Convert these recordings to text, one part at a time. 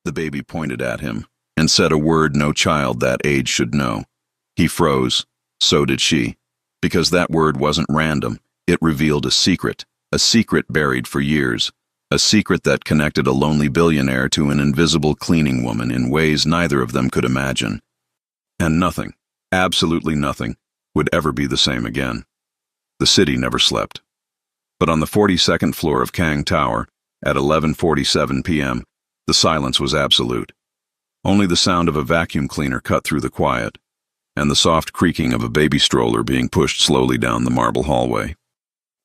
The baby pointed at him and said a word no child that age should know. He froze. So did she. Because that word wasn't random. It revealed a secret buried for years, a secret that connected a lonely billionaire to an invisible cleaning woman in ways neither of them could imagine. And nothing, absolutely nothing, would ever be the same again. The city never slept. But on the 42nd floor of Kang Tower, at 11:47 p.m., the silence was absolute. Only the sound of a vacuum cleaner cut through the quiet, and the soft creaking of a baby stroller being pushed slowly down the marble hallway.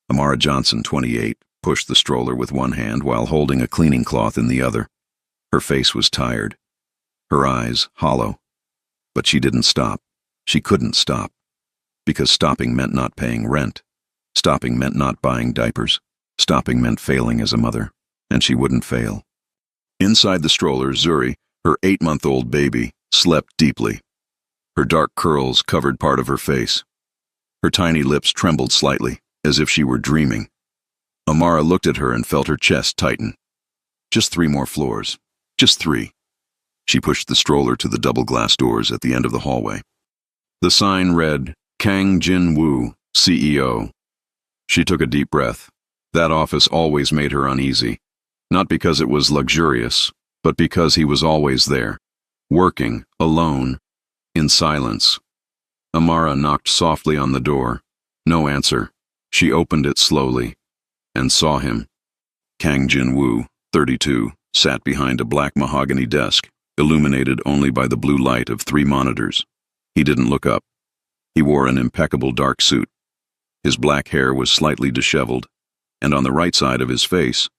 Amara Johnson, 28, pushed the stroller with one hand while holding a cleaning cloth in the other. Her face was tired, her eyes hollow. But she didn't stop. She couldn't stop. Because stopping meant not paying rent. Stopping meant not buying diapers. Stopping meant failing as a mother. And she wouldn't fail. Inside the stroller, Zuri, her 8-month-old baby, slept deeply. Her dark curls covered part of her face. Her tiny lips trembled slightly, as if she were dreaming. Amara looked at her and felt her chest tighten. Just 3 more floors. Just 3. She pushed the stroller to the double glass doors at the end of the hallway. The sign read, Kang Jin-woo, CEO. She took a deep breath. That office always made her uneasy. Not because it was luxurious, but because he was always there, working, alone, in silence. Amara knocked softly on the door. No answer. She opened it slowly, and saw him. Kang Jin-woo, 32, sat behind a black mahogany desk, illuminated only by the blue light of 3 monitors. He didn't look up. He wore an impeccable dark suit. His black hair was slightly disheveled, and on the right side of his face,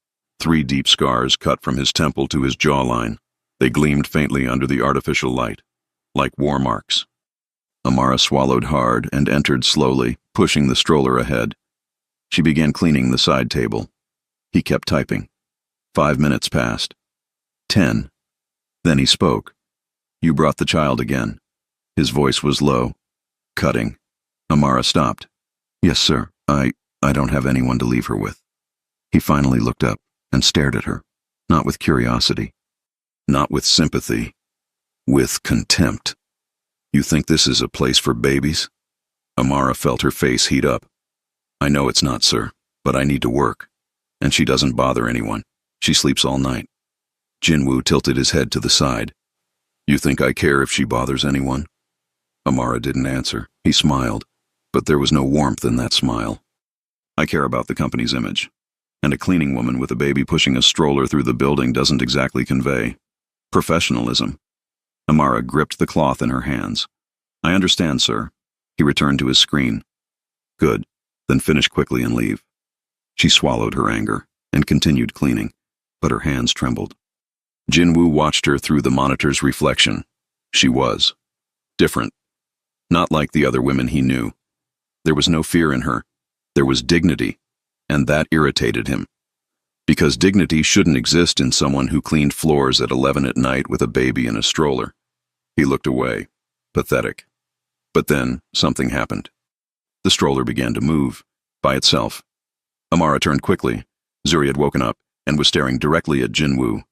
3 deep scars cut from his temple to his jawline. They gleamed faintly under the artificial light, like war marks. Amara swallowed hard and entered slowly, pushing the stroller ahead. She began cleaning the side table. He kept typing. 5 minutes passed. 10. Then he spoke. You brought the child again. His voice was low, cutting. Amara stopped. Yes, sir. I don't have anyone to leave her with. He finally looked up and stared at her, not with curiosity, not with sympathy, with contempt. You think this is a place for babies? Amara felt her face heat up. I know it's not, sir, but I need to work. And she doesn't bother anyone. She sleeps all night. Jin-woo tilted his head to the side. You think I care if she bothers anyone? Amara didn't answer. He smiled, but there was no warmth in that smile. I care about the company's image. And a cleaning woman with a baby pushing a stroller through the building doesn't exactly convey professionalism. Amara gripped the cloth in her hands. I understand, sir. He returned to his screen. Good. Then finish quickly and leave. She swallowed her anger and continued cleaning, but her hands trembled. Jin-woo watched her through the monitor's reflection. She was different. Not like the other women he knew. There was no fear in her. There was dignity, and that irritated him. Because dignity shouldn't exist in someone who cleaned floors at 11 at night with a baby in a stroller. He looked away, pathetic. But then something happened. The stroller began to move, by itself. Amara turned quickly. Zuri had woken up and was staring directly at Jin-woo.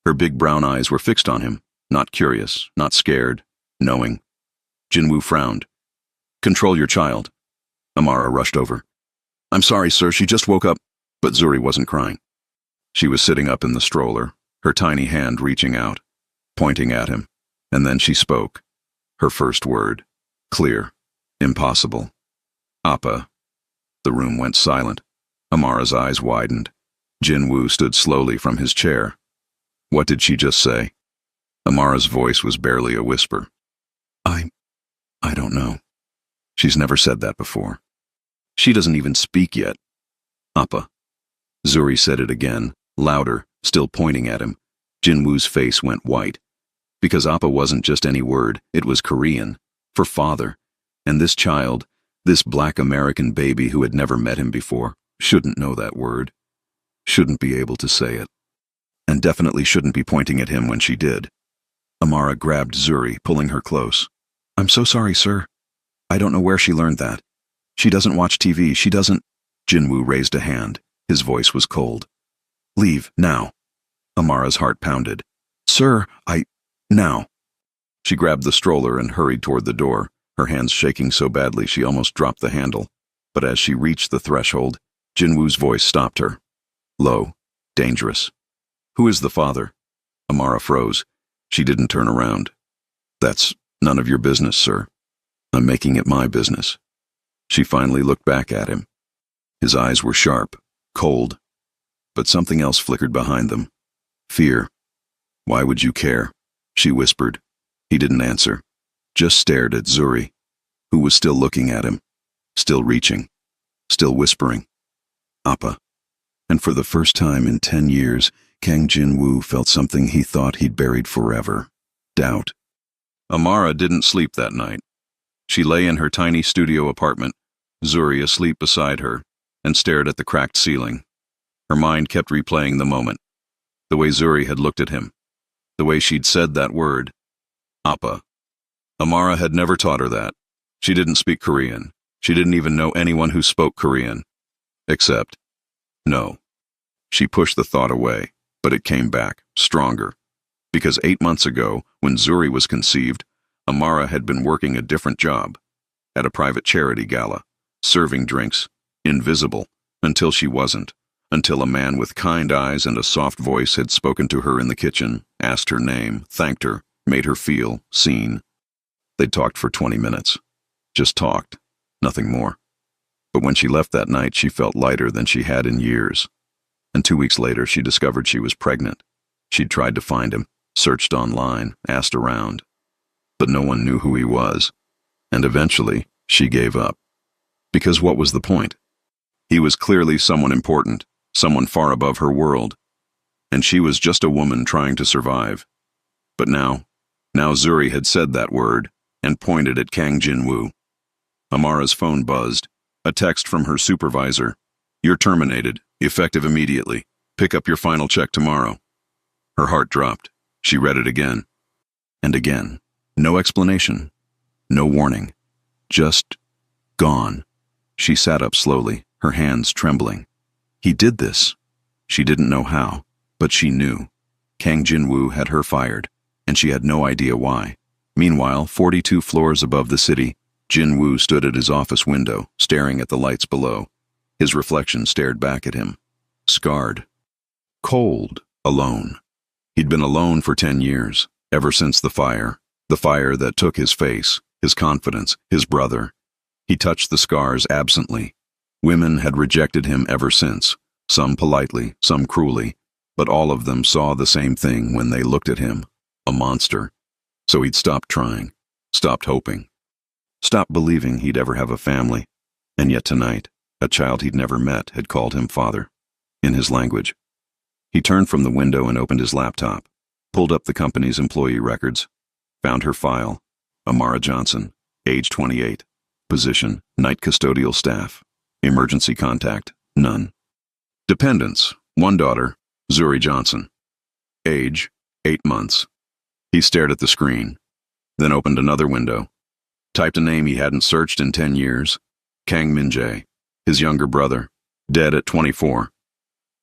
Her big brown eyes were fixed on him, not curious, not scared, knowing. Jin-woo frowned. Control your child. Amara rushed over. I'm sorry, sir, she just woke up. But Zuri wasn't crying. She was sitting up in the stroller, her tiny hand reaching out, pointing at him, and then she spoke. Her first word. Clear. Impossible. Appa. The room went silent. Amara's eyes widened. Jin-woo stood slowly from his chair. What did she just say? Amara's voice was barely a whisper. I don't know. She's never said that before. She doesn't even speak yet. Appa. Zuri said it again, louder, still pointing at him. Jin-woo's face went white. Because Appa wasn't just any word, it was Korean. For father. And this child, this black American baby who had never met him before, shouldn't know that word. Shouldn't be able to say it. And definitely shouldn't be pointing at him when she did. Amara grabbed Zuri, pulling her close. I'm so sorry, sir. I don't know where she learned that. She doesn't watch TV, she doesn't. Jin-woo raised a hand. His voice was cold. Leave, now. Amara's heart pounded. Sir, now. She grabbed the stroller and hurried toward the door, her hands shaking so badly she almost dropped the handle. But as she reached the threshold, Jinwoo's voice stopped her. Low, dangerous. Who is the father? Amara froze. She didn't turn around. That's none of your business, sir. I'm making it my business. She finally looked back at him. His eyes were sharp, cold, but something else flickered behind them. Fear. Why would you care? She whispered. He didn't answer, just stared at Zuri, who was still looking at him, still reaching, still whispering. Appa. And for the first time in 10 years, Kang Jinwoo felt something he thought he'd buried forever. Doubt. Amara didn't sleep that night. She lay in her tiny studio apartment, Zuri asleep beside her, and stared at the cracked ceiling. Her mind kept replaying the moment. The way Zuri had looked at him. The way she'd said that word. Appa. Amara had never taught her that. She didn't speak Korean. She didn't even know anyone who spoke Korean. Except, no. She pushed the thought away, but it came back, stronger. Because 8 months ago, when Zuri was conceived, Amara had been working a different job. At a private charity gala, serving drinks, invisible, until she wasn't. Until a man with kind eyes and a soft voice had spoken to her in the kitchen, asked her name, thanked her, made her feel seen. They'd talked for 20 minutes. Just talked, nothing more. But when she left that night, she felt lighter than she had in years. And 2 weeks later, she discovered she was pregnant. She'd tried to find him, searched online, asked around. But no one knew who he was. And eventually, she gave up. Because what was the point? He was clearly someone important, someone far above her world. And she was just a woman trying to survive. But now Zuri had said that word and pointed at Kang Jinwoo. Amara's phone buzzed. A text from her supervisor. You're terminated, effective immediately. Pick up your final check tomorrow. Her heart dropped. She read it again. And again. No explanation. No warning. Just gone. She sat up slowly, her hands trembling. He did this. She didn't know how, but she knew. Kang Jinwoo had her fired, and she had no idea why. Meanwhile, 42 floors above the city, Jinwoo stood at his office window, staring at the lights below. His reflection stared back at him. Scarred. Cold. Alone. He'd been alone for 10 years, ever since the fire that took his face, his confidence, his brother. He touched the scars absently. Women had rejected him ever since, some politely, some cruelly, but all of them saw the same thing when they looked at him, a monster. So he'd stopped trying, stopped hoping, stopped believing he'd ever have a family. And yet tonight, a child he'd never met had called him father, in his language. He turned from the window and opened his laptop, pulled up the company's employee records, found her file, Amara Johnson, age 28, position, night custodial staff, emergency contact, none. Dependents, 1 daughter, Zuri Johnson, age, 8 months. He stared at the screen, then opened another window, typed a name he hadn't searched in 10 years, Kang Min-jae, his younger brother, dead at 24.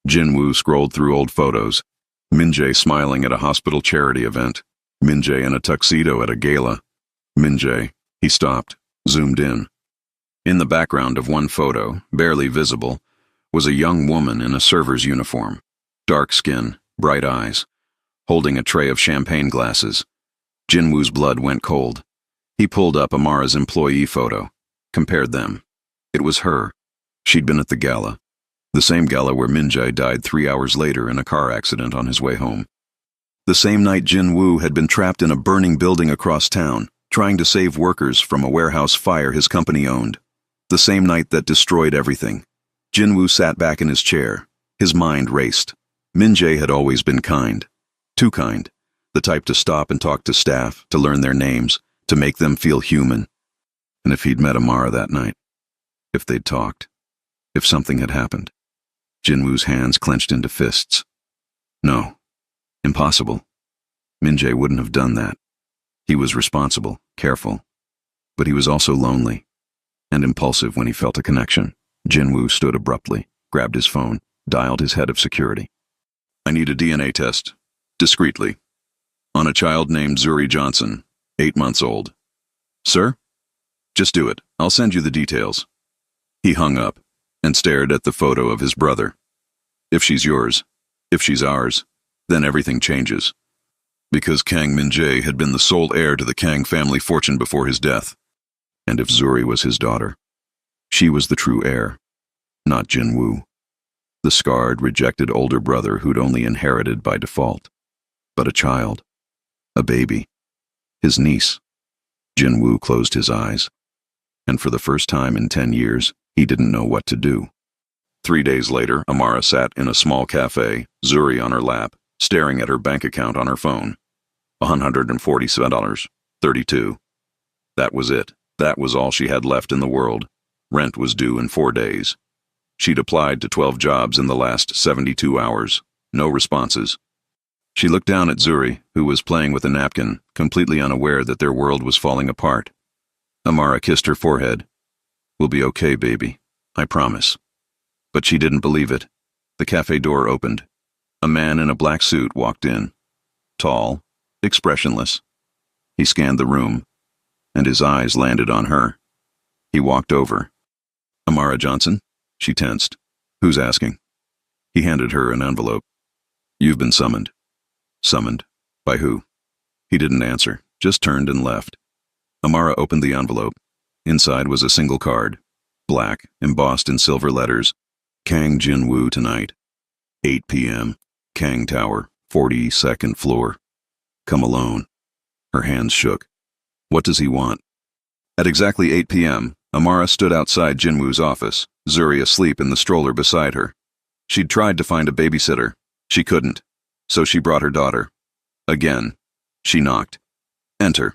Jinwoo scrolled through old photos, Min-jae smiling at a hospital charity event, Min-jae in a tuxedo at a gala. Min-jae, he stopped, zoomed in. In the background of one photo, barely visible, was a young woman in a server's uniform, dark skin, bright eyes, holding a tray of champagne glasses. Jinwoo's blood went cold. He pulled up Amara's employee photo, compared them. It was her. She'd been at the gala. The same gala where Min-jae died 3 hours later in a car accident on his way home. The same night Jinwoo had been trapped in a burning building across town, trying to save workers from a warehouse fire his company owned. The same night that destroyed everything. Jinwoo sat back in his chair. His mind raced. Min-jae had always been kind. Too kind. The type to stop and talk to staff, to learn their names, to make them feel human. And if he'd met Amara that night, if they'd talked, if something had happened. Jinwoo's hands clenched into fists. No. Impossible. Min-jae wouldn't have done that. He was responsible, careful. But he was also lonely and impulsive when he felt a connection. Jinwoo stood abruptly, grabbed his phone, dialed his head of security. I need a DNA test. Discreetly. on a child named Zuri Johnson, 8 months old. Sir? Just do it. I'll send you the details. He hung up and stared at the photo of his brother. If she's yours, if she's ours, then everything changes. Because Kang Min-jae had been the sole heir to the Kang family fortune before his death. And if Zuri was his daughter, she was the true heir, not Jin-woo, the scarred, rejected older brother who'd only inherited by default. But a child, a baby, his niece. Jin-woo closed his eyes, and for the first time in 10 years, he didn't know what to do. 3 days later, Amara sat in a small cafe, Zuri on her lap, staring at her bank account on her phone. $147.32. That was it. That was all she had left in the world. Rent was due in 4 days. She'd applied to 12 jobs in the last 72 hours. No responses. She looked down at Zuri, who was playing with a napkin, completely unaware that their world was falling apart. Amara kissed her forehead. We'll be okay, baby. I promise. But she didn't believe it. The cafe door opened. A man in a black suit walked in. Tall, expressionless. He scanned the room, and his eyes landed on her. He walked over. Amara Johnson? She tensed. Who's asking? He handed her an envelope. You've been summoned. Summoned? By who? He didn't answer, just turned and left. Amara opened the envelope. Inside was a single card, black, embossed in silver letters. Kang Jin-woo tonight. 8 p.m. Kang Tower, 42nd floor. Come alone. Her hands shook. What does he want? At exactly 8 p.m., Amara stood outside Jin-woo's office, Zuri asleep in the stroller beside her. She'd tried to find a babysitter. She couldn't, so she brought her daughter. Again, she knocked. Enter.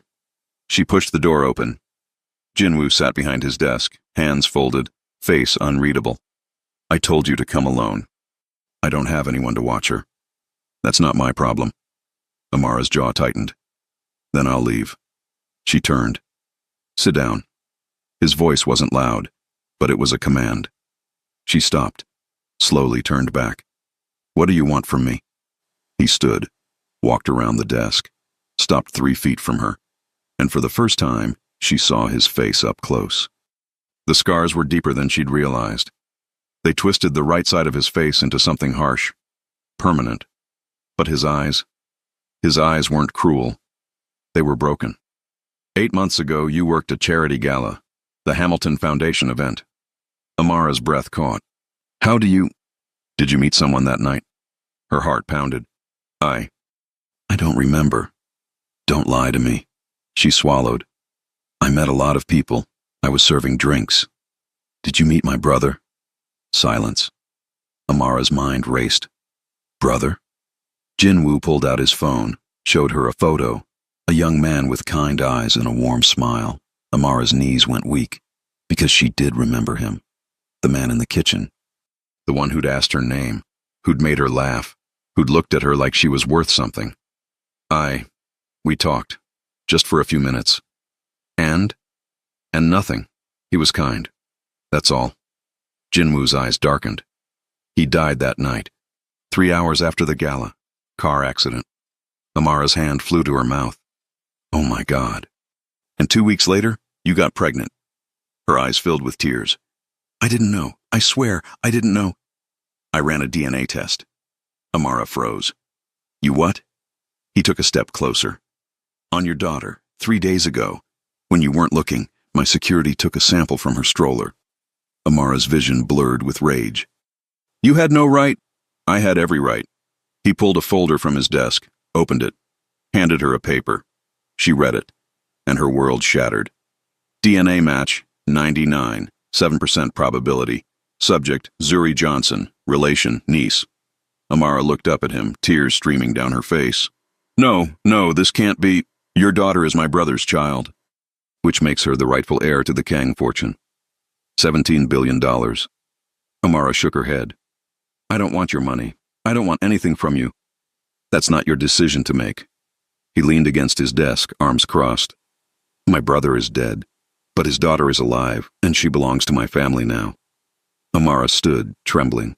She pushed the door open. Jin-woo sat behind his desk, hands folded, face unreadable. I told you to come alone. I don't have anyone to watch her. That's not my problem. Amara's jaw tightened. Then I'll leave. She turned. Sit down. His voice wasn't loud, but it was a command. She stopped, slowly turned back. What do you want from me? He stood, walked around the desk, stopped 3 feet from her, and for the first time, she saw his face up close. The scars were deeper than she'd realized. They twisted the right side of his face into something harsh, permanent. But his eyes weren't cruel. They were broken. 8 months ago, you worked a charity gala, the Hamilton Foundation event. Amara's breath caught. Did you meet someone that night? Her heart pounded. I don't remember. Don't lie to me. She swallowed. I met a lot of people. I was serving drinks. Did you meet my brother? Silence. Amara's mind raced. Brother? Jin-woo pulled out his phone, showed her a photo. A young man with kind eyes and a warm smile. Amara's knees went weak, because she did remember him. The man in the kitchen. The one who'd asked her name, who'd made her laugh, who'd looked at her like she was worth something. We talked, just for a few minutes. And nothing. He was kind. That's all. Jin-woo's eyes darkened. He died that night, 3 hours after the gala. Car accident. Amara's hand flew to her mouth. Oh my God. And 2 weeks later, you got pregnant. Her eyes filled with tears. I didn't know. I swear, I didn't know. I ran a DNA test. Amara froze. You what? He took a step closer. On your daughter, 3 days ago, when you weren't looking, my security took a sample from her stroller. Amara's vision blurred with rage. You had no right. I had every right. He pulled a folder from his desk, opened it, handed her a paper. She read it, and her world shattered. DNA match, 99, 7% probability. Subject, Zuri Johnson. Relation, niece. Amara looked up at him, tears streaming down her face. No, this can't be. Your daughter is my brother's child, which makes her the rightful heir to the Kang fortune. $17 billion. Amara shook her head. I don't want your money. I don't want anything from you. That's not your decision to make. He leaned against his desk, arms crossed. My brother is dead, but his daughter is alive, and she belongs to my family now. Amara stood, trembling.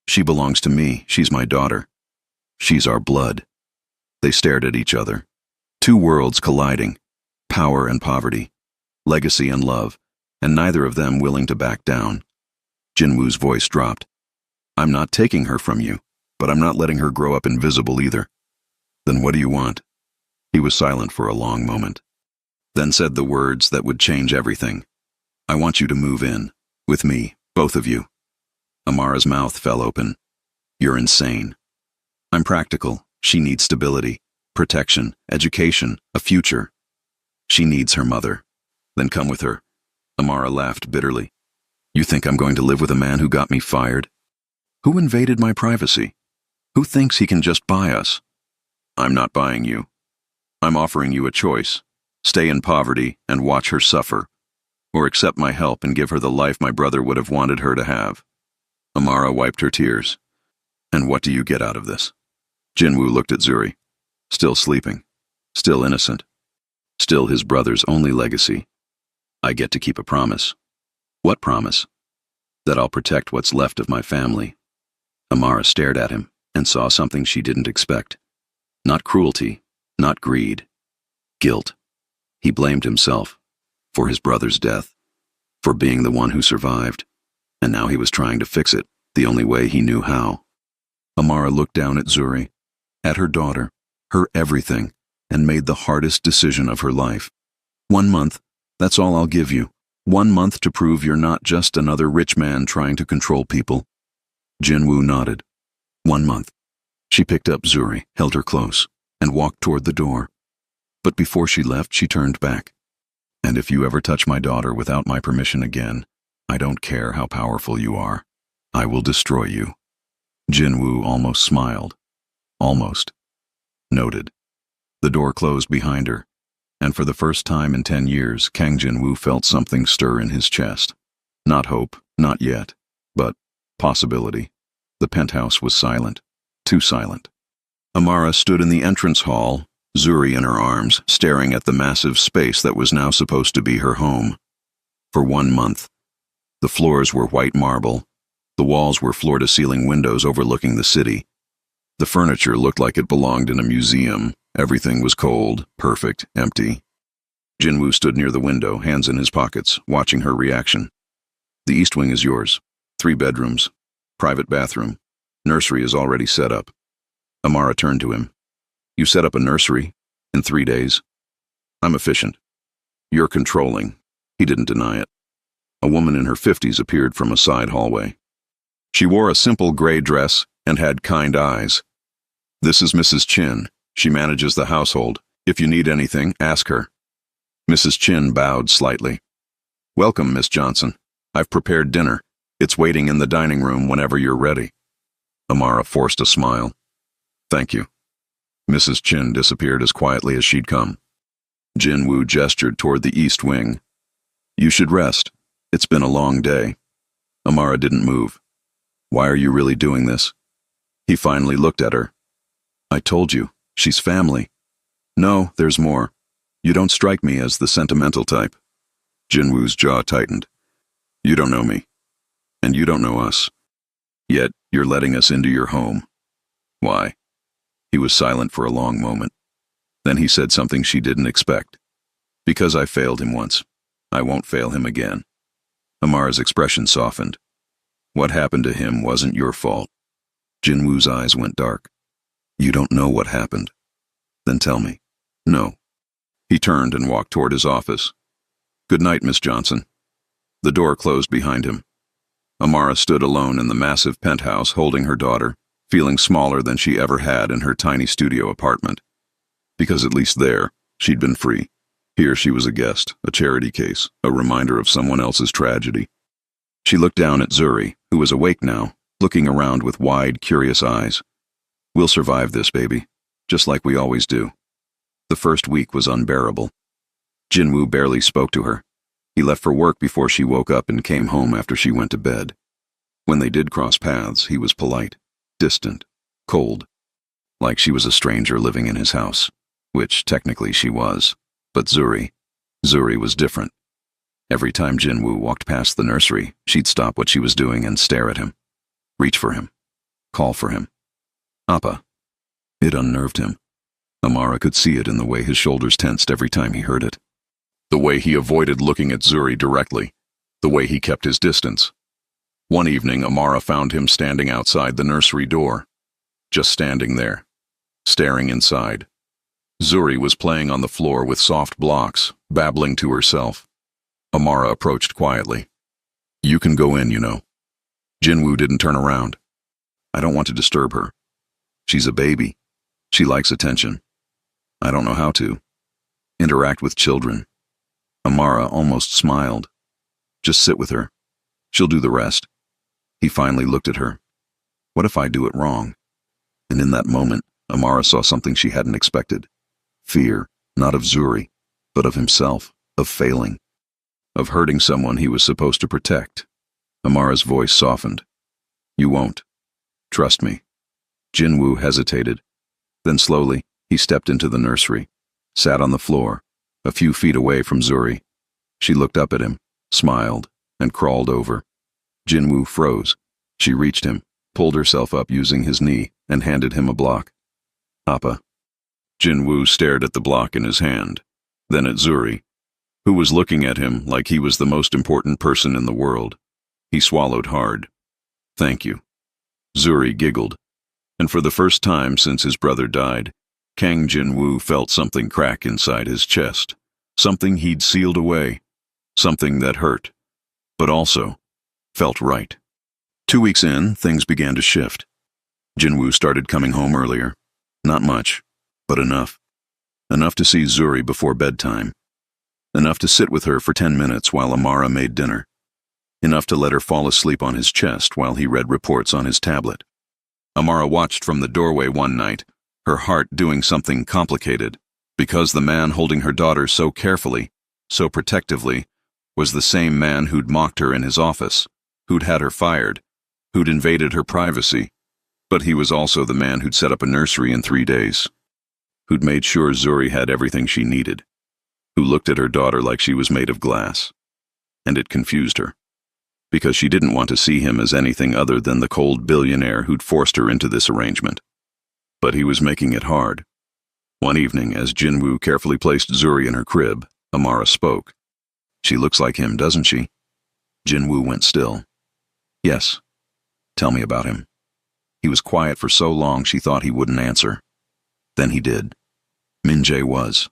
She belongs to me. She's my daughter. She's our blood. They stared at each other. Two worlds colliding. Power and poverty. Legacy and love. And neither of them willing to back down. Jinwoo's voice dropped. I'm not taking her from you, but I'm not letting her grow up invisible either. Then what do you want? He was silent for a long moment. Then said the words that would change everything. I want you to move in. With me, both of you. Amara's mouth fell open. You're insane. I'm practical. She needs stability, protection, education, a future. She needs her mother. Then come with her. Amara laughed bitterly. You think I'm going to live with a man who got me fired? Who invaded my privacy? Who thinks he can just buy us? I'm not buying you. I'm offering you a choice. Stay in poverty and watch her suffer, or accept my help and give her the life my brother would have wanted her to have. Amara wiped her tears. And what do you get out of this? Jinwoo looked at Zuri. Still sleeping. Still innocent. Still his brother's only legacy. I get to keep a promise. What promise? That I'll protect what's left of my family. Amara stared at him and saw something she didn't expect. Not cruelty, not greed. Guilt. He blamed himself for his brother's death, for being the one who survived, and now he was trying to fix it the only way he knew how. Amara looked down at Zuri, at her daughter, her everything, and made the hardest decision of her life. 1 month, that's all I'll give you. 1 month to prove you're not just another rich man trying to control people. Jinwoo nodded. 1 month. She picked up Zuri, held her close, and walked toward the door. But before she left, she turned back. And if you ever touch my daughter without my permission again, I don't care how powerful you are. I will destroy you. Jinwoo almost smiled. Almost. Noted. The door closed behind her, and for the first time in 10 years, Kang Jinwoo felt something stir in his chest. Not hope, not yet, but possibility. The penthouse was silent. Too silent. Amara stood in the entrance hall, Zuri in her arms, staring at the massive space that was now supposed to be her home. For 1 month. The floors were white marble. The walls were floor-to-ceiling windows overlooking the city. The furniture looked like it belonged in a museum. Everything was cold, perfect, empty. Jinwoo stood near the window, hands in his pockets, watching her reaction. The east wing is yours. 3 bedrooms. Private bathroom. Nursery is already set up. Amara turned to him. You set up a nursery? In 3 days? I'm efficient. You're controlling. He didn't deny it. A woman in her 50s appeared from a side hallway. She wore a simple gray dress and had kind eyes. This is Mrs. Chin. She manages the household. If you need anything, ask her. Mrs. Chin bowed slightly. Welcome, Miss Johnson. I've prepared dinner. It's waiting in the dining room whenever you're ready. Amara forced a smile. Thank you. Mrs. Chin disappeared as quietly as she'd come. Jinwoo gestured toward the east wing. You should rest. It's been a long day. Amara didn't move. Why are you really doing this? He finally looked at her. I told you, she's family. No, there's more. You don't strike me as the sentimental type. Jinwoo's jaw tightened. You don't know me. And you don't know us. Yet, you're letting us into your home. Why? He was silent for a long moment. Then he said something she didn't expect. Because I failed him once. I won't fail him again. Amara's expression softened. What happened to him wasn't your fault. Jinwoo's eyes went dark. You don't know what happened. Then tell me. No. He turned and walked toward his office. Good night, Miss Johnson. The door closed behind him. Amara stood alone in the massive penthouse holding her daughter, feeling smaller than she ever had in her tiny studio apartment. Because at least there, she'd been free. Here she was a guest, a charity case, a reminder of someone else's tragedy. She looked down at Zuri, who was awake now, looking around with wide, curious eyes. We'll survive this, baby, just like we always do. The first week was unbearable. Jinwoo barely spoke to her. He left for work before she woke up and came home after she went to bed. When they did cross paths, he was polite, distant, cold, like she was a stranger living in his house, which technically she was. But Zuri was different. Every time Jinwoo walked past the nursery, she'd stop what she was doing and stare at him. Reach for him. Call for him. Appa. It unnerved him. Amara could see it in the way his shoulders tensed every time he heard it. The way he avoided looking at Zuri directly. The way he kept his distance. One evening, Amara found him standing outside the nursery door. Just standing there, staring inside. Zuri was playing on the floor with soft blocks, babbling to herself. Amara approached quietly. "You can go in, you know." Jinwoo didn't turn around. "I don't want to disturb her. She's a baby. She likes attention. I don't know how to interact with children." Amara almost smiled. "Just sit with her. She'll do the rest." He finally looked at her. "What if I do it wrong?" And in that moment, Amara saw something she hadn't expected. Fear, not of Zuri, but of himself, of failing, of hurting someone he was supposed to protect. Amara's voice softened. "You won't. Trust me." Jinwoo hesitated. Then slowly, he stepped into the nursery, sat on the floor, a few feet away from Zuri. She looked up at him, smiled, and crawled over. Jinwoo froze. She reached him, pulled herself up using his knee, and handed him a block. "Appa." Jinwoo stared at the block in his hand, then at Zuri, who was looking at him like he was the most important person in the world. He swallowed hard. "Thank you." Zuri giggled, and for the first time since his brother died, Kang Jinwoo felt something crack inside his chest, something he'd sealed away, something that hurt, but also felt right. 2 weeks in, things began to shift. Jinwoo started coming home earlier. Not much, but enough. Enough to see Zuri before bedtime. Enough to sit with her for 10 minutes while Amara made dinner. Enough to let her fall asleep on his chest while he read reports on his tablet. Amara watched from the doorway one night, her heart doing something complicated, because the man holding her daughter so carefully, so protectively, was the same man who'd mocked her in his office, who'd had her fired, who'd invaded her privacy, but he was also the man who'd set up a nursery in 3 days, who'd made sure Zuri had everything she needed, who looked at her daughter like she was made of glass. And it confused her, because she didn't want to see him as anything other than the cold billionaire who'd forced her into this arrangement. But he was making it hard. One evening, as Jinwoo carefully placed Zuri in her crib, Amara spoke. "She looks like him, doesn't she?" Jinwoo went still. "Yes. Tell me about him." He was quiet for so long she thought he wouldn't answer. Then he did. Min-jae was.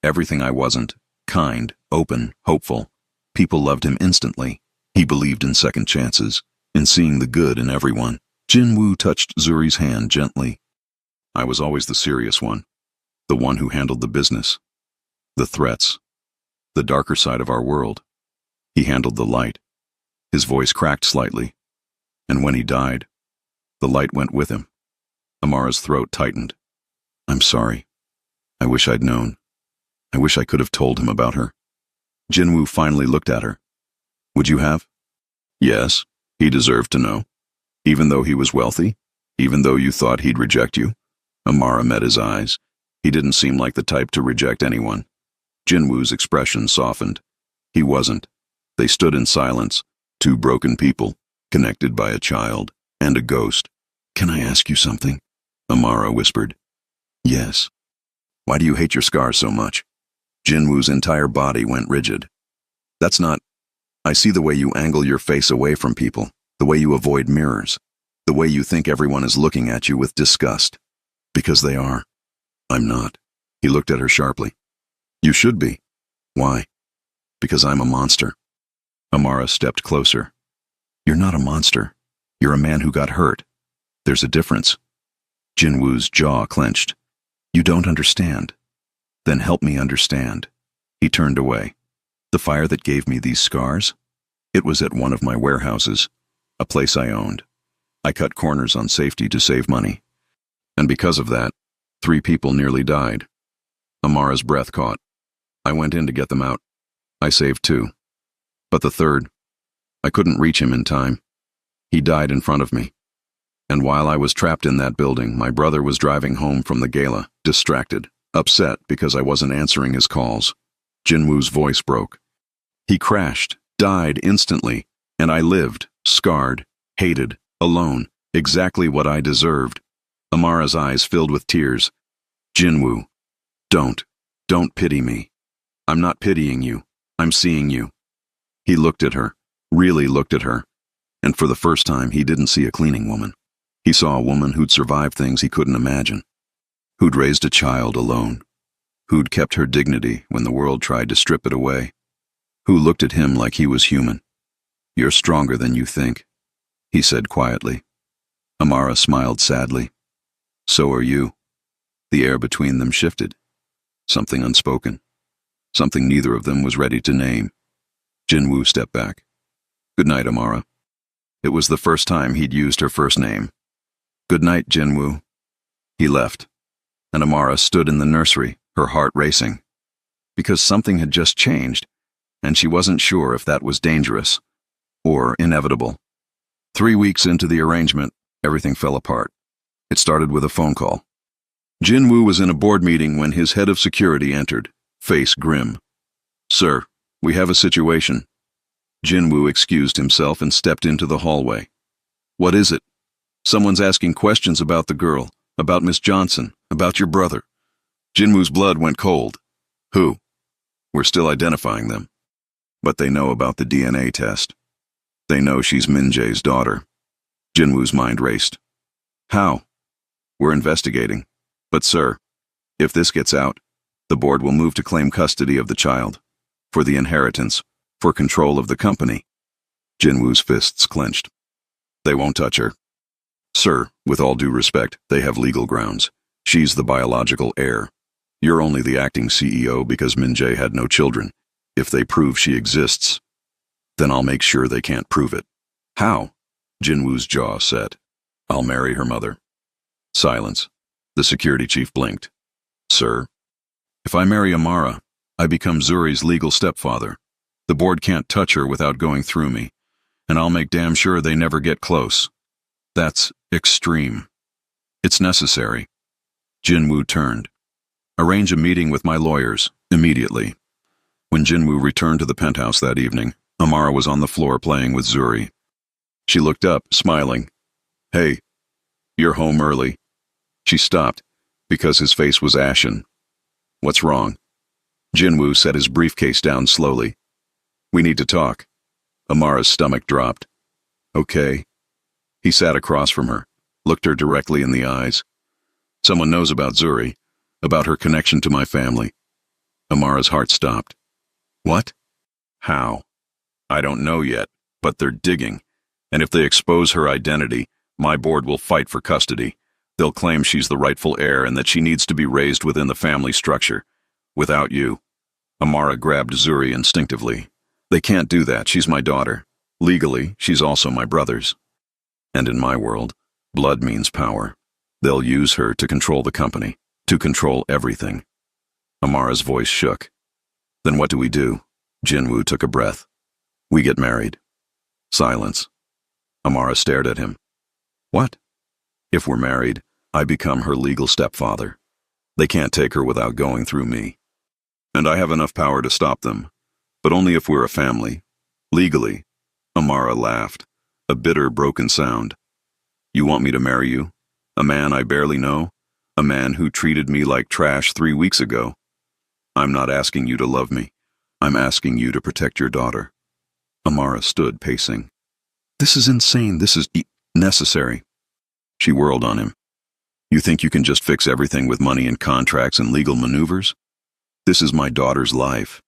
Everything I wasn't. Kind, open, hopeful. People loved him instantly. He believed in second chances, in seeing the good in everyone. Jinwoo touched Zuri's hand gently. "I was always the serious one, the one who handled the business, the threats, the darker side of our world. He handled the light." His voice cracked slightly. "And when he died, the light went with him." Amara's throat tightened. "I'm sorry. I wish I'd known. I wish I could have told him about her." Jinwoo finally looked at her. "Would you have?" "Yes, he deserved to know. Even though he was wealthy? Even though you thought he'd reject you?" Amara met his eyes. He didn't seem like the type to reject anyone. Jinwoo's expression softened. He wasn't. They stood in silence, two broken people, connected by a child and a ghost. "Can I ask you something?" Amara whispered. "Yes." "Why do you hate your scars so much?" Jinwoo's entire body went rigid. "That's not... I see the way you angle your face away from people, the way you avoid mirrors, the way you think everyone is looking at you with disgust. Because they are. I'm not." He looked at her sharply. "You should be." "Why?" "Because I'm a monster." Amara stepped closer. "You're not a monster. You're a man who got hurt. There's a difference." Jinwoo's jaw clenched. "You don't understand." "Then help me understand." He turned away. "The fire that gave me these scars? It was at one of my warehouses, a place I owned. I cut corners on safety to save money. And because of that, 3 people nearly died." Amara's breath caught. "I went in to get them out. I saved 2. But the 3rd, I couldn't reach him in time. He died in front of me. And while I was trapped in that building, my brother was driving home from the gala, distracted, upset because I wasn't answering his calls." Jinwoo's voice broke. "He crashed, died instantly, and I lived, scarred, hated, alone, exactly what I deserved." Amara's eyes filled with tears. Jinwoo, don't pity me. I'm not pitying you. I'm seeing you. He looked at her, really looked at her, and for the first time he didn't see a cleaning woman. He saw a woman who'd survived things he couldn't imagine, who'd raised a child alone, who'd kept her dignity when the world tried to strip it away, who looked at him like he was human. You're stronger than you think, he said quietly. Amara smiled sadly. So are you. The air between them shifted. Something unspoken. Something neither of them was ready to name. Jinwoo stepped back. Good night, Amara. It was the first time he'd used her first name. Good night, Jinwoo. He left, and Amara stood in the nursery, her heart racing. Because something had just changed, and she wasn't sure if that was dangerous or inevitable. 3 weeks into the arrangement, everything fell apart. It started with a phone call. Jinwoo was in a board meeting when his head of security entered, face grim. Sir, we have a situation. Jinwoo excused himself and stepped into the hallway. What is it? Someone's asking questions about the girl, about Miss Johnson, about your brother. Jinwoo's blood went cold. Who? We're still identifying them. But they know about the DNA test. They know she's Min-jae's daughter. Jinwoo's mind raced. How? We're investigating. But sir, if this gets out, the board will move to claim custody of the child, for the inheritance, for control of the company. Jinwoo's fists clenched. They won't touch her. Sir, with all due respect, they have legal grounds. She's the biological heir. You're only the acting CEO because Min-jae had no children. If they prove she exists, then I'll make sure they can't prove it. How? Jinwoo's jaw set. I'll marry her mother. Silence. The security chief blinked. Sir, if I marry Amara, I become Zuri's legal stepfather. The board can't touch her without going through me, and I'll make damn sure they never get close. That's extreme. It's necessary. Jinwoo turned. Arrange a meeting with my lawyers, immediately. When Jinwoo returned to the penthouse that evening, Amara was on the floor playing with Zuri. She looked up, smiling. Hey, you're home early. She stopped, because his face was ashen. What's wrong? Jinwoo set his briefcase down slowly. We need to talk. Amara's stomach dropped. Okay. He sat across from her, looked her directly in the eyes. Someone knows about Zuri, about her connection to my family. Amara's heart stopped. What? How? I don't know yet, but they're digging. And if they expose her identity, my board will fight for custody. They'll claim she's the rightful heir and that she needs to be raised within the family structure. Without you. Amara grabbed Zuri instinctively. They can't do that. She's my daughter. Legally, she's also my brother's. And in my world, blood means power. They'll use her to control the company, to control everything. Amara's voice shook. Then what do we do? Jinwoo took a breath. We get married. Silence. Amara stared at him. What? If we're married, I become her legal stepfather. They can't take her without going through me. And I have enough power to stop them, but only if we're a family. Legally. Amara laughed, a bitter, broken sound. You want me to marry you? A man I barely know? A man who treated me like trash 3 weeks ago? I'm not asking you to love me. I'm asking you to protect your daughter. Amara stood pacing. This is insane. This is necessary. She whirled on him. You think you can just fix everything with money and contracts and legal maneuvers? This is my daughter's life,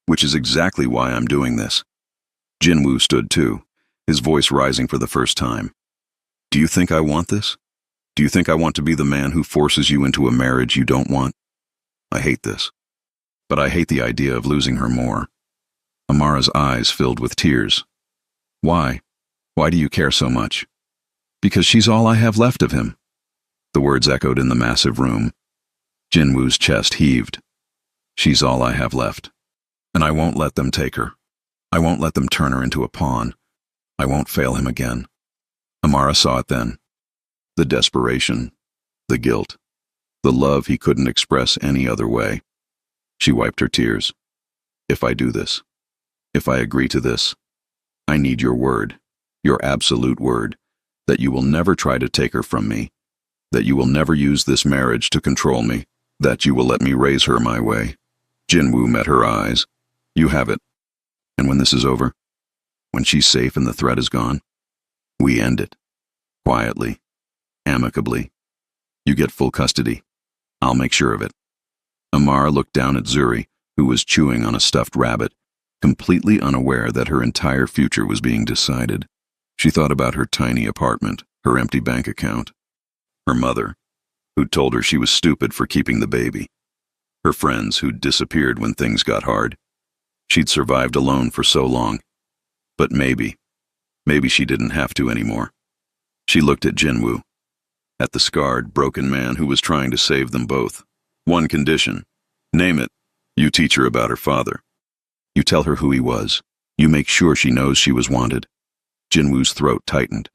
which is exactly why I'm doing this. Jinwoo stood too, his voice rising for the first time. Do you think I want this? Do you think I want to be the man who forces you into a marriage you don't want? I hate this. But I hate the idea of losing her more. Amara's eyes filled with tears. Why? Why do you care so much? Because she's all I have left of him. The words echoed in the massive room. Jinwoo's chest heaved. She's all I have left. And I won't let them take her. I won't let them turn her into a pawn. I won't fail him again. Amara saw it then. The desperation, the guilt, the love he couldn't express any other way. She wiped her tears. If I do this, if I agree to this, I need your word, your absolute word, that you will never try to take her from me, that you will never use this marriage to control me, That you will let me raise her my way. Jinwoo met her eyes. You have it. And when this is over, when she's safe and the threat is gone, we end it. Quietly. Amicably. You get full custody. I'll make sure of it. Amara looked down at Zuri, who was chewing on a stuffed rabbit, completely unaware that her entire future was being decided. She thought about her tiny apartment, her empty bank account, her mother, who'd told her she was stupid for keeping the baby, her friends who'd disappeared when things got hard. She'd survived alone for so long. But maybe she didn't have to anymore. She looked at Jinwoo, at the scarred, broken man who was trying to save them both. One condition. Name it. You teach her about her father. You tell her who he was. You make sure she knows she was wanted. Jinwoo's throat tightened.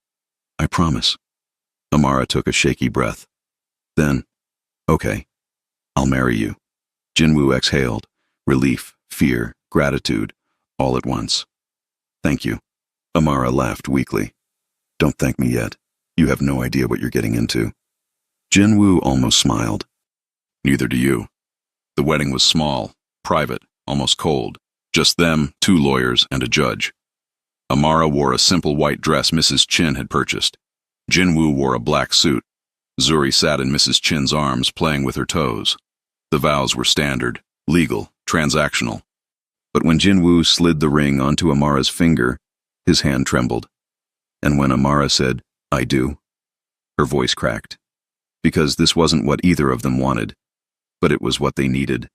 I promise. Amara took a shaky breath. Then, okay, I'll marry you. Jinwoo exhaled. Relief, fear, gratitude, all at once. Thank you. Amara laughed weakly. Don't thank me yet. You have no idea what you're getting into. Jinwoo almost smiled. Neither do you. The wedding was small, private, almost cold. Just them, 2 lawyers, and a judge. Amara wore a simple white dress Mrs. Chin had purchased. Jinwoo wore a black suit. Zuri sat in Mrs. Chin's arms, playing with her toes. The vows were standard, legal, transactional. But when Jinwoo slid the ring onto Amara's finger, his hand trembled. And when Amara said, I do, her voice cracked. Because this wasn't what either of them wanted, but it was what they needed.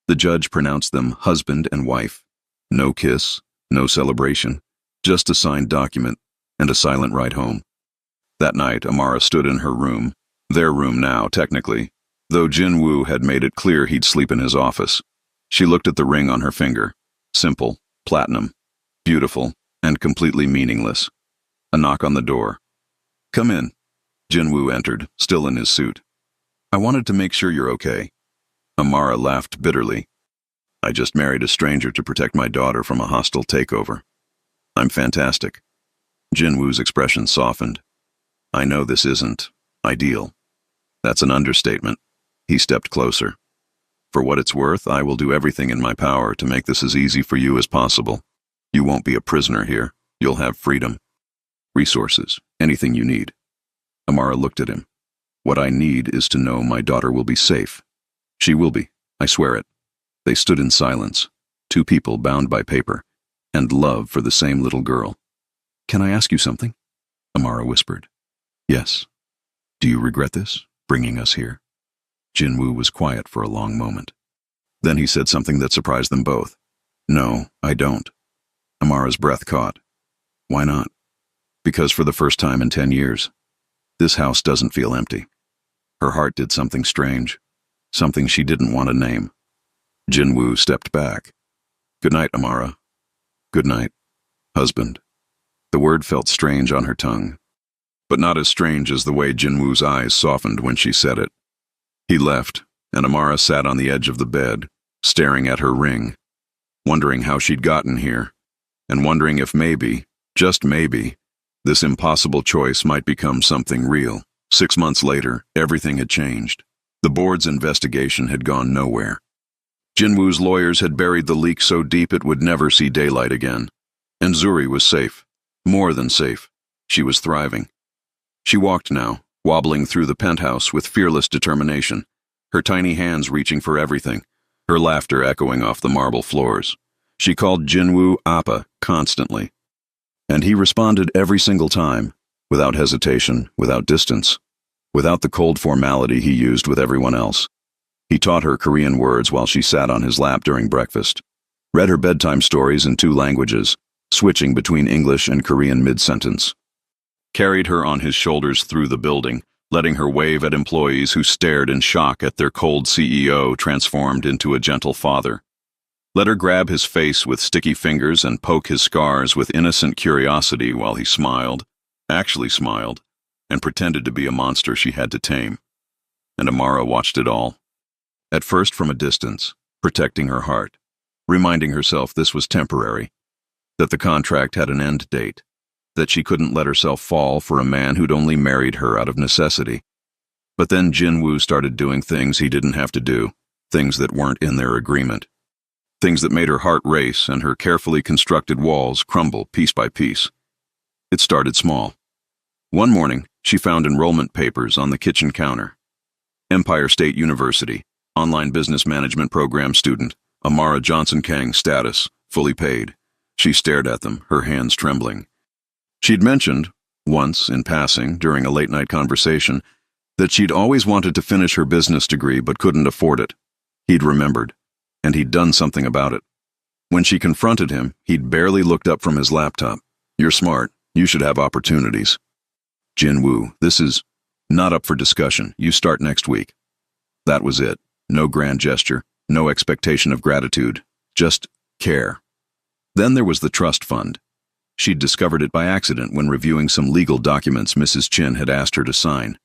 The judge pronounced them husband and wife. No kiss, no celebration, just a signed document and a silent ride home. That night, Amara stood in her room, their room now, technically, though Jinwoo had made it clear he'd sleep in his office. She looked at the ring on her finger. Simple, platinum, beautiful, and completely meaningless. A knock on the door. Come in. Jinwoo entered, still in his suit. I wanted to make sure you're okay. Amara laughed bitterly. I just married a stranger to protect my daughter from a hostile takeover. I'm fantastic. Jinwoo's expression softened. I know this isn't ideal. That's an understatement. He stepped closer. For what it's worth, I will do everything in my power to make this as easy for you as possible. You won't be a prisoner here. You'll have freedom. Resources, anything you need. Amara looked at him. What I need is to know my daughter will be safe. She will be, I swear it. They stood in silence, 2 people bound by paper, and love for the same little girl. Can I ask you something? Amara whispered. Yes. Do you regret this, bringing us here? Jinwoo was quiet for a long moment. Then he said something that surprised them both. No, I don't. Amara's breath caught. Why not? Because for the first time in 10 years, this house doesn't feel empty. Her heart did something strange, something she didn't want to name. Jinwoo stepped back. Good night, Amara. Good night, husband. The word felt strange on her tongue, but not as strange as the way Jinwoo's eyes softened when she said it. He left, and Amara sat on the edge of the bed, staring at her ring, wondering how she'd gotten here, and wondering if maybe, just maybe, this impossible choice might become something real. 6 months later, everything had changed. The board's investigation had gone nowhere. Jinwoo's lawyers had buried the leak so deep it would never see daylight again. And Zuri was safe. More than safe. She was thriving. She walked now, wobbling through the penthouse with fearless determination, her tiny hands reaching for everything, her laughter echoing off the marble floors. She called Jinwoo Appa constantly. And he responded every single time, without hesitation, without distance, without the cold formality he used with everyone else. He taught her Korean words while she sat on his lap during breakfast, read her bedtime stories in 2 languages, switching between English and Korean mid-sentence, carried her on his shoulders through the building, letting her wave at employees who stared in shock at their cold CEO transformed into a gentle father. Let her grab his face with sticky fingers and poke his scars with innocent curiosity while he smiled, actually smiled, and pretended to be a monster she had to tame. And Amara watched it all. At first from a distance, protecting her heart, reminding herself this was temporary, that the contract had an end date, that she couldn't let herself fall for a man who'd only married her out of necessity. But then Jinwoo started doing things he didn't have to do, things that weren't in their agreement. Things that made her heart race and her carefully constructed walls crumble piece by piece. It started small. One morning, she found enrollment papers on the kitchen counter. Empire State University, online business management program student, Amara Johnson Kang status, fully paid. She stared at them, her hands trembling. She'd mentioned, once in passing during a late-night conversation, that she'd always wanted to finish her business degree but couldn't afford it. He'd remembered, and he'd done something about it. When she confronted him, he'd barely looked up from his laptop. "You're smart. You should have opportunities." "Jinwoo, this is not up for discussion. You start next week." That was it. No grand gesture, no expectation of gratitude, just care. Then there was the trust fund. She'd discovered it by accident when reviewing some legal documents Mrs. Chin had asked her to sign.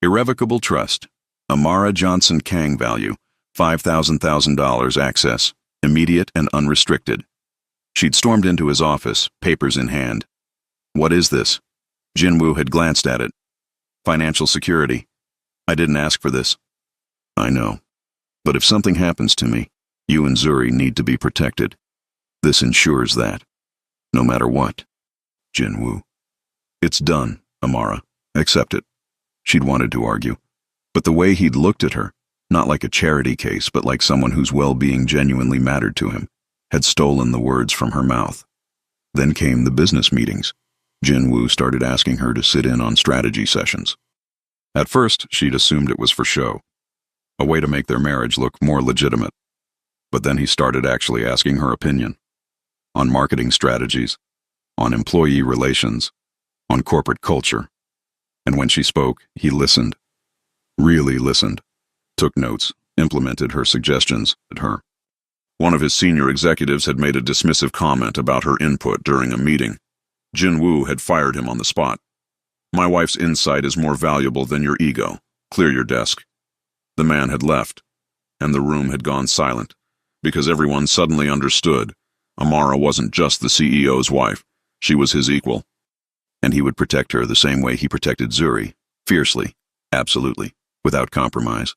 Irrevocable trust. Amara Johnson Kang value, $5,000 access, immediate and unrestricted. She'd stormed into his office, papers in hand. "What is this?" Jinwoo had glanced at it. "Financial security. I didn't ask for this." "I know. But if something happens to me, you and Zuri need to be protected. This ensures that. No matter what." Jinwoo. "It's done, Amara. Accept it." She'd wanted to argue. But the way he'd looked at her, not like a charity case, but like someone whose well-being genuinely mattered to him, had stolen the words from her mouth. Then came the business meetings. Jinwoo started asking her to sit in on strategy sessions. At first, she'd assumed it was for show, a way to make their marriage look more legitimate. But then he started actually asking her opinion. On marketing strategies, on employee relations, on corporate culture. And when she spoke, he listened. Really listened. Took notes, implemented her suggestions at her. One of his senior executives had made a dismissive comment about her input during a meeting. Jinwoo had fired him on the spot. "My wife's insight is more valuable than your ego. Clear your desk." The man had left, and the room had gone silent, because everyone suddenly understood Amara wasn't just the CEO's wife, she was his equal. And he would protect her the same way he protected Zuri, fiercely, absolutely, without compromise.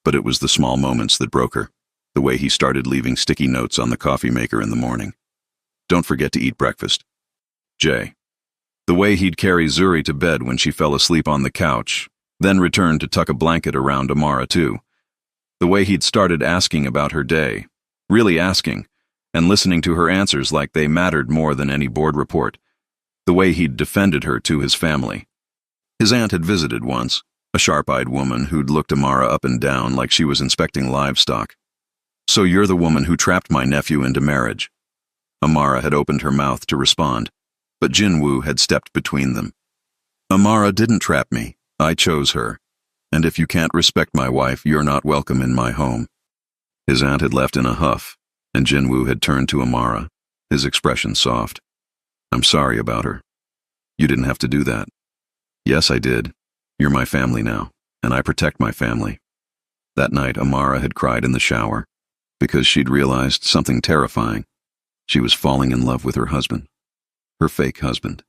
But it was the small moments that broke her, the way he started leaving sticky notes on the coffee maker in the morning. "Don't forget to eat breakfast. Jay." The way he'd carry Zuri to bed when she fell asleep on the couch, then return to tuck a blanket around Amara too. The way he'd started asking about her day, really asking, and listening to her answers like they mattered more than any board report. The way he'd defended her to his family. His aunt had visited once, a sharp-eyed woman who'd looked Amara up and down like she was inspecting livestock. "So you're the woman who trapped my nephew into marriage." Amara had opened her mouth to respond, but Jinwoo had stepped between them. "Amara didn't trap me. I chose her. And if you can't respect my wife, you're not welcome in my home." His aunt had left in a huff, and Jinwoo had turned to Amara, his expression soft. "I'm sorry about her. You didn't have to do that." "Yes, I did. You're my family now, and I protect my family." That night, Amara had cried in the shower, because she'd realized something terrifying. She was falling in love with her husband. Her fake husband.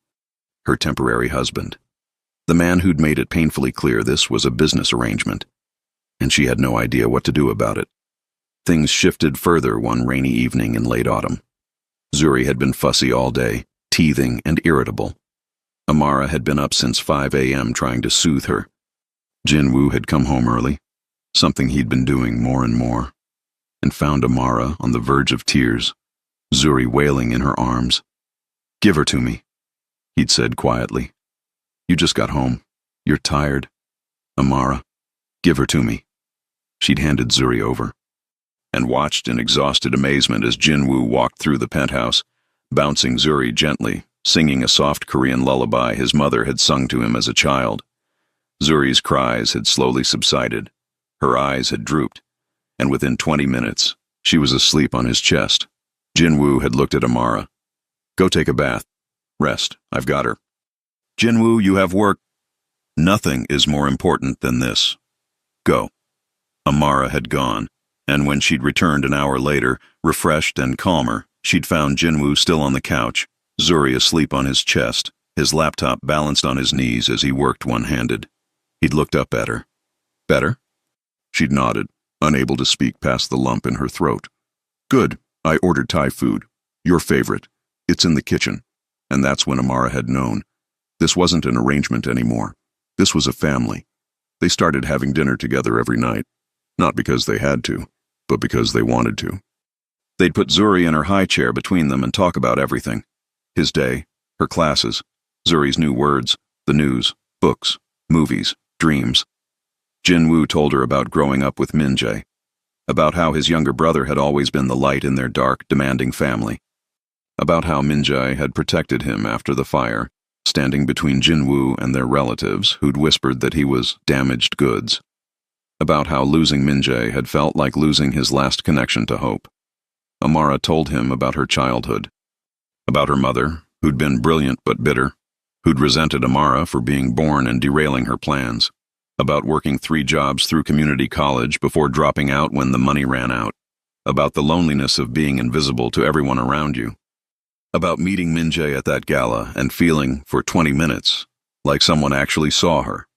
Her temporary husband. The man who'd made it painfully clear this was a business arrangement. And she had no idea what to do about it. Things shifted further one rainy evening in late autumn. Zuri had been fussy all day, teething and irritable. Amara had been up since 5 a.m. trying to soothe her. Jinwoo had come home early, something he'd been doing more and more, and found Amara on the verge of tears, Zuri wailing in her arms. "Give her to me," he'd said quietly. "You just got home. You're tired. Amara, give her to me." She'd handed Zuri over, and watched in exhausted amazement as Jinwoo walked through the penthouse, bouncing Zuri gently, singing a soft Korean lullaby his mother had sung to him as a child. Zuri's cries had slowly subsided, her eyes had drooped, and within 20 minutes, she was asleep on his chest. Jinwoo had looked at Amara. "Go take a bath. Rest. I've got her." "Jinwoo, you have work." "Nothing is more important than this. Go." Amara had gone, and when she'd returned an hour later, refreshed and calmer, she'd found Jinwoo still on the couch, Zuri asleep on his chest, his laptop balanced on his knees as he worked one-handed. He'd looked up at her. Better? She'd nodded, unable to speak past the lump in her throat. Good. I ordered Thai food. Your favorite. It's in the kitchen. And that's when Amara had known. This wasn't an arrangement anymore. This was a family. They started having dinner together every night. Not because they had to, but because they wanted to. They'd put Zuri in her high chair between them and talk about everything. His day, her classes, Zuri's new words, the news, books, movies, dreams. Jinwoo told her about growing up with Min-jae, about how his younger brother had always been the light in their dark, demanding family, about how Min-jae had protected him after the fire, standing between Jinwoo and their relatives who'd whispered that he was damaged goods, about how losing Min-jae had felt like losing his last connection to hope. Amara told him about her childhood, about her mother, who'd been brilliant but bitter, who'd resented Amara for being born and derailing her plans, about working 3 jobs through community college before dropping out when the money ran out, about the loneliness of being invisible to everyone around you, about meeting Min-jae at that gala and feeling, for 20 minutes, like someone actually saw her.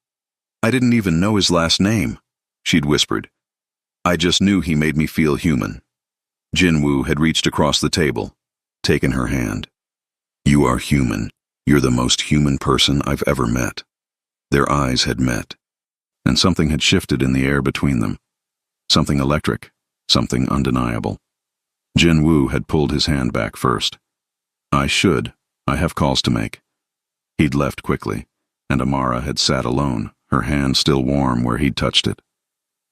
I didn't even know his last name, she'd whispered. I just knew he made me feel human. Jinwoo had reached across the table, taken her hand. You are human. You're the most human person I've ever met. Their eyes had met, and something had shifted in the air between them. Something electric, something undeniable. Jinwoo had pulled his hand back first. I have calls to make. He'd left quickly, and Amara had sat alone, her hand still warm where he'd touched it,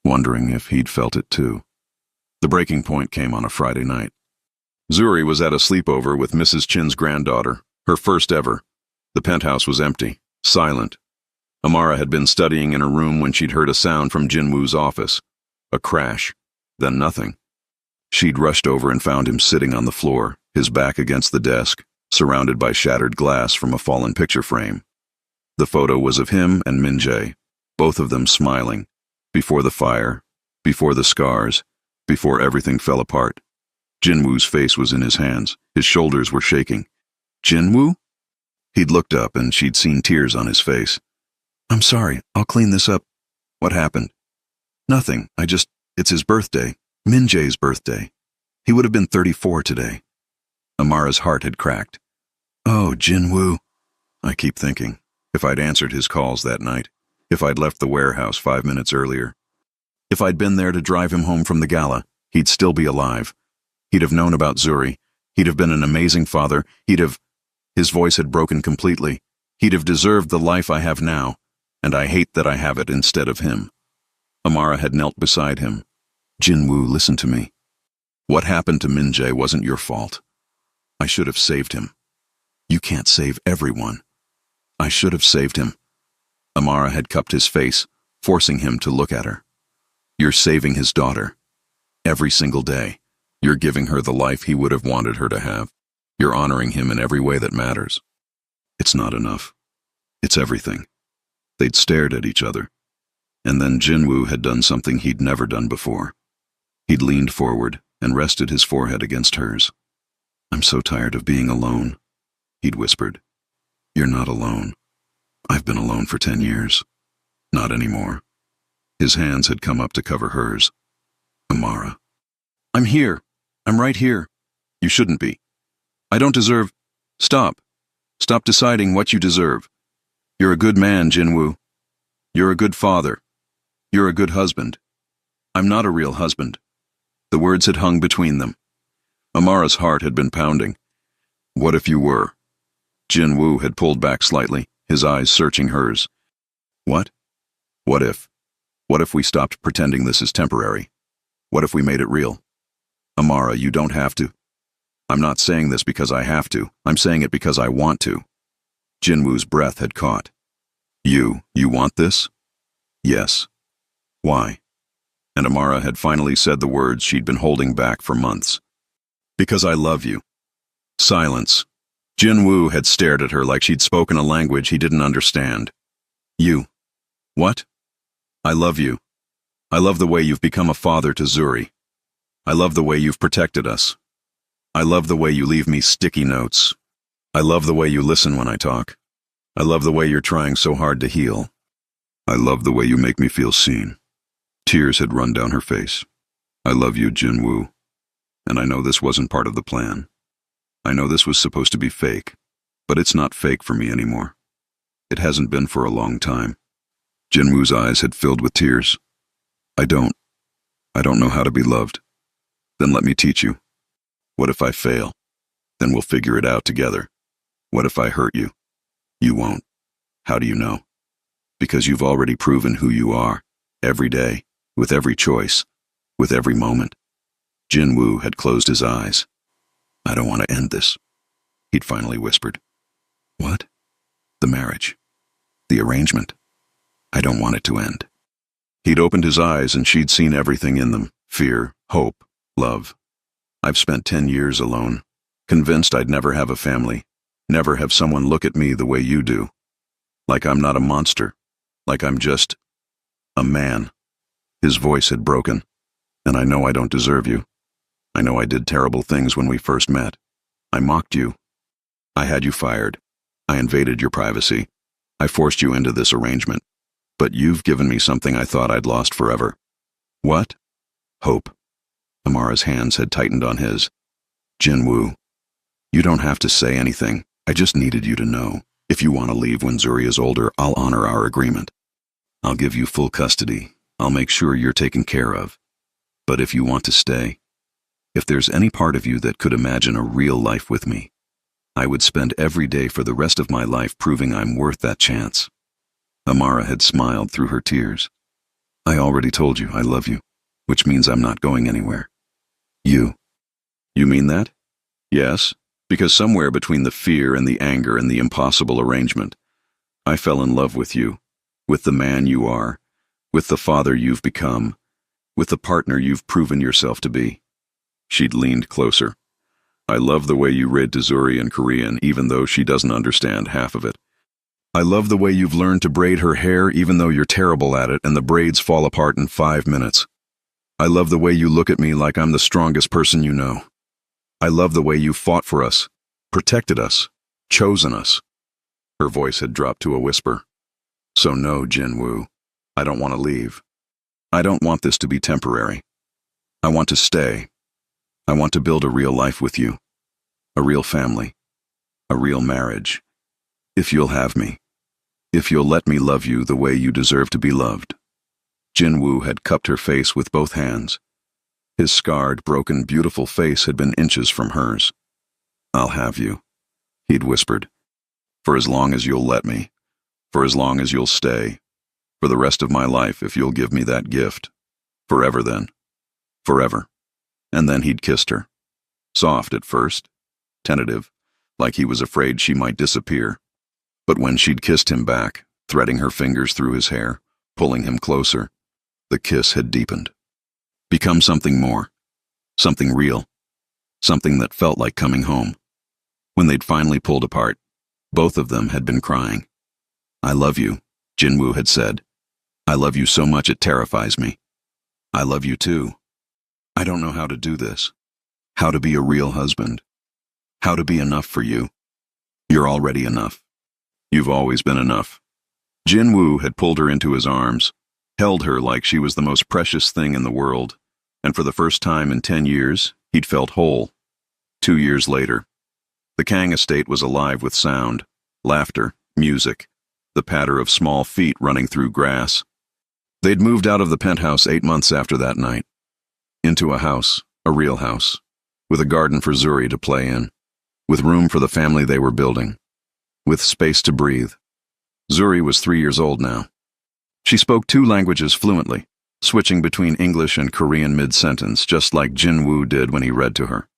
wondering if he'd felt it too. The breaking point came on a Friday night. Zuri was at a sleepover with Mrs. Chin's granddaughter, her first ever. The penthouse was empty, silent. Amara had been studying in her room when she'd heard a sound from Jinwoo's office. A crash, then nothing. She'd rushed over and found him sitting on the floor, his back against the desk, surrounded by shattered glass from a fallen picture frame. The photo was of him and Min-jae, both of them smiling, before the fire, before the scars, before everything fell apart. Jinwoo's face was in his hands, his shoulders were shaking. Jinwoo? He'd looked up and she'd seen tears on his face. I'm sorry, I'll clean this up. What happened? Nothing, it's his birthday, Min-jae's birthday. He would have been 34 today. Amara's heart had cracked. Oh, Jinwoo. I keep thinking, if I'd answered his calls that night, if I'd left the warehouse 5 minutes earlier, if I'd been there to drive him home from the gala, he'd still be alive. He'd have known about Zuri. He'd have been an amazing father. His voice had broken completely. He'd have deserved the life I have now, and I hate that I have it instead of him. Amara had knelt beside him. Jinwoo, listen to me. What happened to Min-jae wasn't your fault. I should have saved him. You can't save everyone. I should have saved him. Amara had cupped his face, forcing him to look at her. You're saving his daughter. Every single day, you're giving her the life he would have wanted her to have. You're honoring him in every way that matters. It's not enough. It's everything. They'd stared at each other. And then Jinwoo had done something he'd never done before. He'd leaned forward and rested his forehead against hers. I'm so tired of being alone, he'd whispered. You're not alone. I've been alone for 10 years. Not anymore. His hands had come up to cover hers. Amara. I'm here. I'm right here. You shouldn't be. I don't deserve... Stop. Stop deciding what you deserve. You're a good man, Jinwoo. You're a good father. You're a good husband. I'm not a real husband. The words had hung between them. Amara's heart had been pounding. What if you were? Jinwoo had pulled back slightly, his eyes searching hers. What? What if? What if we stopped pretending this is temporary? What if we made it real? Amara, you don't have to. I'm not saying this because I have to. I'm saying it because I want to. Jinwoo's breath had caught. You want this? Yes. Why? And Amara had finally said the words she'd been holding back for months. Because I love you. Silence. Jinwoo had stared at her like she'd spoken a language he didn't understand. You. What? I love you. I love the way you've become a father to Zuri. I love the way you've protected us. I love the way you leave me sticky notes. I love the way you listen when I talk. I love the way you're trying so hard to heal. I love the way you make me feel seen. Tears had run down her face. I love you, Jinwoo. And I know this wasn't part of the plan. I know this was supposed to be fake, but it's not fake for me anymore. It hasn't been for a long time. Jinwoo's eyes had filled with tears. I don't know how to be loved. Then let me teach you. What if I fail? Then we'll figure it out together. What if I hurt you? You won't. How do you know? Because you've already proven who you are, every day, with every choice, with every moment. Jinwoo had closed his eyes. I don't want to end this, he'd finally whispered. What? The marriage. The arrangement. I don't want it to end. He'd opened his eyes and she'd seen everything in them. Fear, hope, love. I've spent 10 years alone, convinced I'd never have a family, never have someone look at me the way you do. Like I'm not a monster, like I'm just a man. His voice had broken, and I know I don't deserve you. I know I did terrible things when we first met. I mocked you. I had you fired. I invaded your privacy. I forced you into this arrangement. But you've given me something I thought I'd lost forever. What? Hope. Amara's hands had tightened on his. Jinwoo, you don't have to say anything. I just needed you to know. If you want to leave when Zuri is older, I'll honor our agreement. I'll give you full custody. I'll make sure you're taken care of. But if you want to stay, if there's any part of you that could imagine a real life with me, I would spend every day for the rest of my life proving I'm worth that chance. Amara had smiled through her tears. I already told you I love you, which means I'm not going anywhere. You mean that? Yes, because somewhere between the fear and the anger and the impossible arrangement, I fell in love with you, with the man you are, with the father you've become, with the partner you've proven yourself to be. She'd leaned closer. I love the way you read to Zuri in Korean, even though she doesn't understand half of it. I love the way you've learned to braid her hair, even though you're terrible at it and the braids fall apart in 5 minutes. I love the way you look at me like I'm the strongest person you know. I love the way you fought for us, protected us, chosen us. Her voice had dropped to a whisper. So no, Jinwoo, I don't want to leave. I don't want this to be temporary. I want to stay. I want to build a real life with you, a real family, a real marriage. If you'll have me, if you'll let me love you the way you deserve to be loved. Jinwoo had cupped her face with both hands. His scarred, broken, beautiful face had been inches from hers. I'll have you, he'd whispered, for as long as you'll let me, for as long as you'll stay, for the rest of my life if you'll give me that gift. Forever then. Forever. And then he'd kissed her. Soft at first, tentative, like he was afraid she might disappear. But when she'd kissed him back, threading her fingers through his hair, pulling him closer, the kiss had deepened. Become something more. Something real. Something that felt like coming home. When they'd finally pulled apart, both of them had been crying. I love you, Jinwoo had said. I love you so much it terrifies me. I love you too. I don't know how to do this. How to be a real husband. How to be enough for you. You're already enough. You've always been enough. Jinwoo had pulled her into his arms, held her like she was the most precious thing in the world, and for the first time in 10 years, he'd felt whole. 2 years later, the Kang estate was alive with sound, laughter, music, the patter of small feet running through grass. They'd moved out of the penthouse 8 months after that night, into a house, a real house, with a garden for Zuri to play in, with room for the family they were building, with space to breathe. Zuri was 3 years old now. She spoke 2 languages fluently, switching between English and Korean mid-sentence, just like Jinwoo did when he read to her.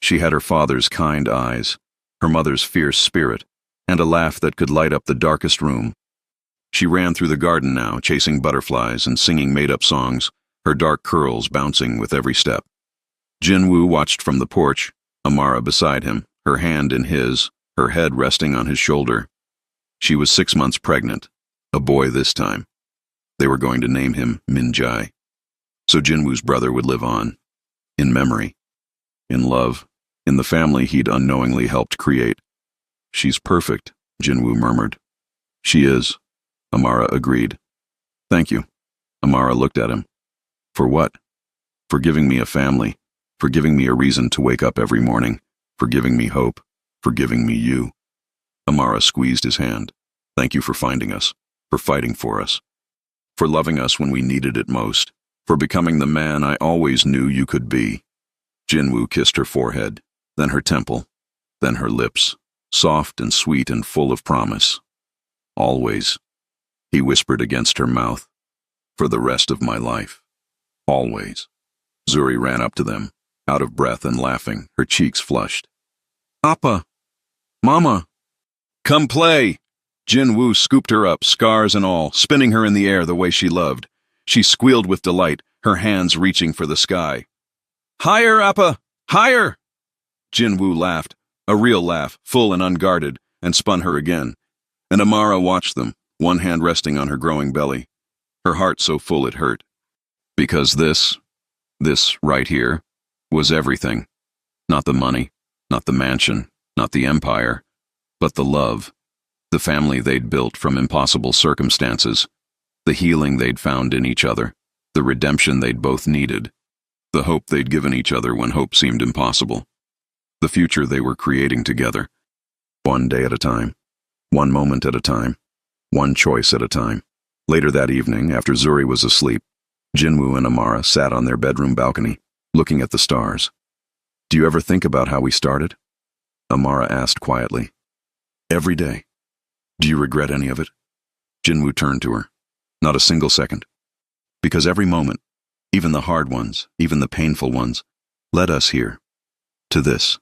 She had her father's kind eyes, her mother's fierce spirit, and a laugh that could light up the darkest room. She ran through the garden now, chasing butterflies and singing made-up songs, her dark curls bouncing with every step. Jinwoo watched from the porch, Amara beside him, her hand in his, her head resting on his shoulder. She was 6 months pregnant, a boy this time. They were going to name him Min-jae. So Jinwoo's brother would live on, in memory, in love, in the family he'd unknowingly helped create. She's perfect, Jinwoo murmured. She is, Amara agreed. Thank you. Amara looked at him. For what? For giving me a family, for giving me a reason to wake up every morning, for giving me hope, for giving me you. Amara squeezed his hand. Thank you for finding us, for fighting for us, for loving us when we needed it most, for becoming the man I always knew you could be. Jinwoo kissed her forehead, then her temple, then her lips, soft and sweet and full of promise. Always, he whispered against her mouth, for the rest of my life. Always. Zuri ran up to them, out of breath and laughing, her cheeks flushed. Appa! Mama! Come play! Jinwoo scooped her up, scars and all, spinning her in the air the way she loved. She squealed with delight, her hands reaching for the sky. Higher, Appa! Higher! Jinwoo laughed, a real laugh, full and unguarded, and spun her again. And Amara watched them, one hand resting on her growing belly, her heart so full it hurt. Because this right here, was everything. Not the money, not the mansion, not the empire, but the love, the family they'd built from impossible circumstances, the healing they'd found in each other, the redemption they'd both needed, the hope they'd given each other when hope seemed impossible, the future they were creating together, one day at a time, one moment at a time, one choice at a time. Later that evening, after Zuri was asleep, Jinwoo and Amara sat on their bedroom balcony, looking at the stars. Do you ever think about how we started? Amara asked quietly. Every day. Do you regret any of it? Jinwoo turned to her. Not a single second. Because every moment, even the hard ones, even the painful ones, led us here. To this.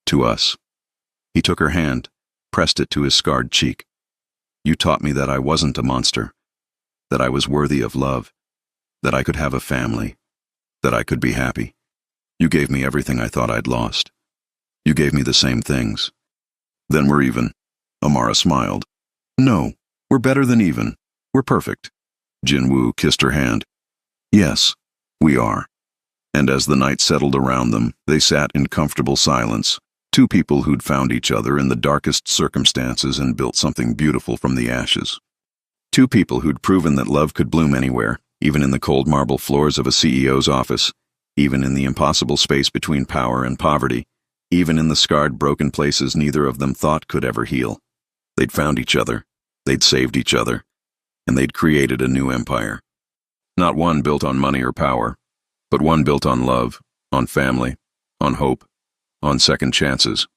To us. He took her hand, pressed it to his scarred cheek. You taught me that I wasn't a monster, that I was worthy of love, that I could have a family, that I could be happy. You gave me everything I thought I'd lost. You gave me the same things. Then we're even. Amara smiled. No, we're better than even. We're perfect. Jinwoo kissed her hand. Yes, we are. And as the night settled around them, they sat in comfortable silence, two people who'd found each other in the darkest circumstances and built something beautiful from the ashes. Two people who'd proven that love could bloom anywhere, even in the cold marble floors of a CEO's office, even in the impossible space between power and poverty, even in the scarred, broken places neither of them thought could ever heal. They'd found each other, they'd saved each other, and they'd created a new empire. Not one built on money or power, but one built on love, on family, on hope, on second chances,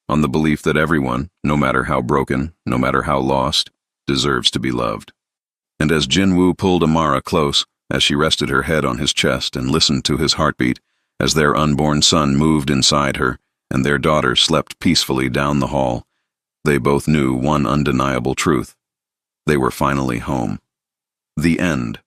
on the belief that everyone, no matter how broken, no matter how lost, deserves to be loved. And as Jinwoo pulled Amara close, as she rested her head on his chest and listened to his heartbeat, as their unborn son moved inside her and their daughter slept peacefully down the hall, they both knew one undeniable truth. They were finally home. The end.